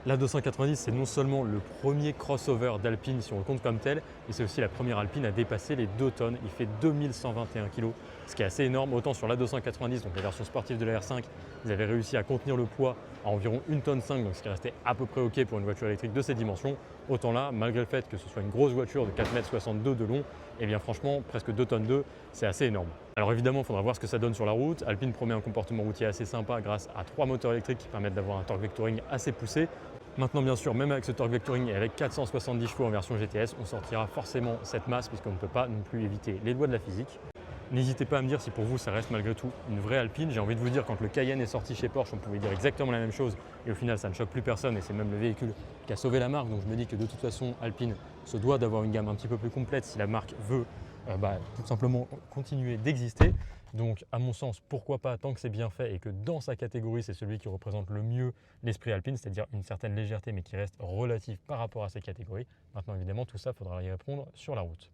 La 290, c'est non seulement le premier crossover d'Alpine si on le compte comme tel, mais c'est aussi la première Alpine à dépasser les 2 tonnes. Il fait 2121 kg, ce qui est assez énorme. Autant sur la 290, donc la version sportive de la R5, ils avaient réussi à contenir le poids à environ 1,5 tonne, donc ce qui restait à peu près OK pour une voiture électrique de ces dimensions. Autant là, malgré le fait que ce soit une grosse voiture de 4,62 m de long, et bien franchement, presque 2,2 tonnes, c'est assez énorme. Alors évidemment, il faudra voir ce que ça donne sur la route. Alpine promet un comportement routier assez sympa grâce à 3 moteurs électriques qui permettent d'avoir un torque vectoring assez poussé. Maintenant, bien sûr, même avec ce torque vectoring et avec 470 chevaux en version GTS, on sortira forcément cette masse puisqu'on ne peut pas non plus éviter les lois de la physique. N'hésitez pas à me dire si pour vous ça reste malgré tout une vraie Alpine. J'ai envie de vous dire, quand le Cayenne est sorti chez Porsche, on pouvait dire exactement la même chose et au final ça ne choque plus personne et c'est même le véhicule qui a sauvé la marque. Donc je me dis que de toute façon Alpine se doit d'avoir une gamme un petit peu plus complète si la marque veut tout simplement continuer d'exister. Donc à mon sens, pourquoi pas, tant que c'est bien fait et que dans sa catégorie c'est celui qui représente le mieux l'esprit Alpine, c'est-à-dire une certaine légèreté mais qui reste relative par rapport à ces catégories. Maintenant évidemment tout ça, il faudra y répondre sur la route.